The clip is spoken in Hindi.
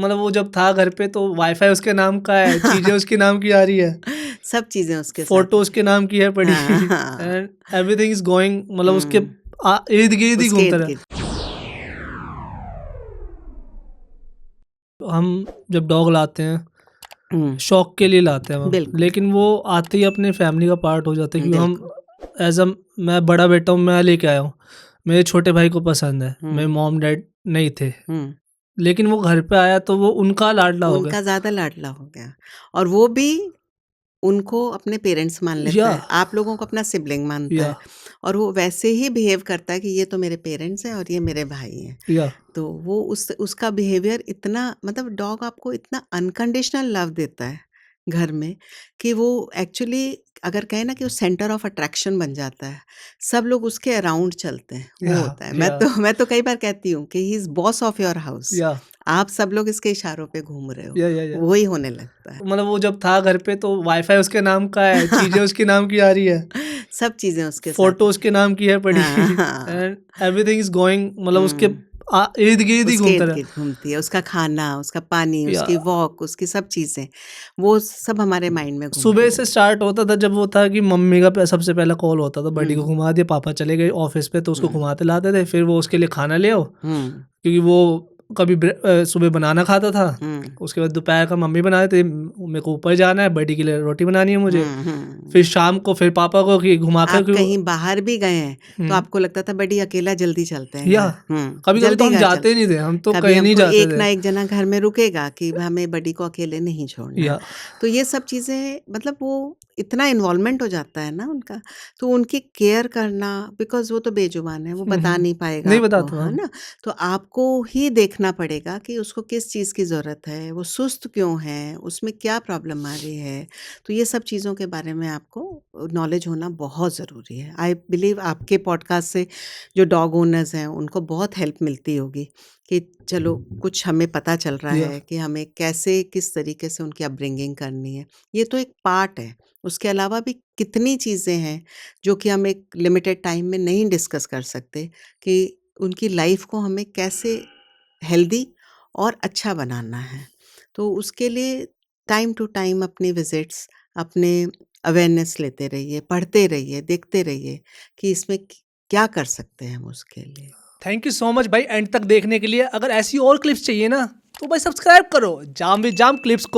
मतलब वो जब था घर पे तो वाईफाई उसके नाम का है, चीजें उसके नाम की आ रही है, सब चीजें उसके साथ फोटो हैं। उसके नाम की है पड़ी, हाँ, एंड एवरीथिंग इज गोइंग, मतलब उसके इर्द गिर्द ही उसके घूमता इर्द रहा। गिर्द। हम जब डॉग लाते हैं हम्म, शौक के लिए लाते हैं हम, बिल्कुल लेकिन वो आते ही अपने फैमिली का पार्ट हो जाता है, क्योंकि हम बिल्कुल। एज अ मैं बड़ा बेटा हूँ, मैं लेके आया हूँ, मेरे छोटे भाई को पसंद है, मेरे हम्म मॉम डैड नहीं थे, हम्म लेकिन वो घर पे आया तो वो उनका लाडला हो गया। उनका ज्यादा लाडला हो गया, और वो भी उनको अपने पेरेंट्स मान लेता या है, आप लोगों को अपना सिबलिंग मानता या है, और वो वैसे ही बिहेव करता है कि ये तो मेरे पेरेंट्स हैं और ये मेरे भाई हैं। या तो वो उसका बिहेवियर इतना, मतलब डॉग आपको इतना अनकंडीशनल लव देता है घर में, कि वो एक्चुअली, अगर कहें ना कि वो सेंटर ऑफ अट्रैक्शन बन जाता है, सब लोग उसके अराउंड चलते हैं, वो या होता है। मैं या तो मैं तो कई बार कहती हूँ कि he is boss of your house, या आप सब लोग इसके इशारों पे घूम रहे हो, या वही होने लगता है। मतलब वो जब था घर पे तो वाईफाई उसके नाम का है, चीजें उसके नाम की आ रही है, सब चीजें उसके साथ फोटो हैं। उसके नाम की है पड़ी, हाँ, हाँ। एंड एवरीथिंग इज गोइंग, मतलब उसके हुँ। इर्द गिर्द ही उसके घूमता रहा। इर्द-गिर्द घूमती है, उसका खाना, उसका पानी, या उसकी वॉक, उसकी सब चीज़ें, वो सब हमारे माइंड में घूमती सुबह से रहती स्टार्ट होता था, जब वो था कि मम्मी का सबसे पहला कॉल होता था, हैं। बड़ी को घुमा दिया, पापा चले गए ऑफिस पे तो उसको हुँ, घुमाते लाते थे, फिर वो उसके लिए खाना ले आओ, हुँ, क्योंकि वो कभी सुबह बनाना खाता था, हुँ, उसके बाद दोपहर का मम्मी बना देते, मेरे को ऊपर जाना है, बड़ी के लिए रोटी बनानी है मुझे, हुँ। फिर शाम को फिर पापा को कि घुमा कर आप कहीं बाहर भी गए हैं, तो हम्म, आपको लगता था बड़ी अकेला, जल्दी चलते हैं या घर। कभी कभी तो जल्दी हम घर जाते ही चलते नहीं हैं। थे, हम तो कभी कहीं नहीं हमको जाते एक थे। ना एक जना घर में रुकेगा कि हमें बड़ी को अकेले नहीं छोड़ना है। या तो ये सब चीज़ें, मतलब वो इतना इन्वॉल्वमेंट हो जाता है ना उनका, तो उनकी केयर करना, बिकॉज़ वो तो बेजुबान है, वो बता नहीं पाएगा नहीं आपको, बताता है हम। ना? तो आपको ही देखना पड़ेगा कि उसको किस चीज़ की ज़रूरत है, वो सुस्त क्यों है, उसमें क्या प्रॉब्लम आ रही है। तो ये सब चीज़ों के बारे में आपको नॉलेज होना बहुत ज़रूरी है। आई बिलीव आपके पॉडकास्ट से जो डॉग ओनर्स हैं, उनको बहुत हेल्प मिलती होगी कि चलो कुछ हमें पता चल रहा या है कि हमें कैसे, किस तरीके से उनकी अपब्रिंगिंग करनी है। ये तो एक पार्ट है, उसके अलावा भी कितनी चीज़ें हैं जो कि हम एक लिमिटेड टाइम में नहीं डिस्कस कर सकते, कि उनकी लाइफ को हमें कैसे हेल्दी और अच्छा बनाना है। तो उसके लिए टाइम टू टाइम अपनी विजिट्स, अपने अवेयरनेस लेते रहिए, पढ़ते रहिए, देखते रहिए कि इसमें क्या कर सकते हैं हम उसके लिए। थैंक यू सो मच भाई एंड तक देखने के लिए। अगर ऐसी और क्लिप्स चाहिए ना तो भाई सब्सक्राइब करो जाम विद जाम क्लिप्स को।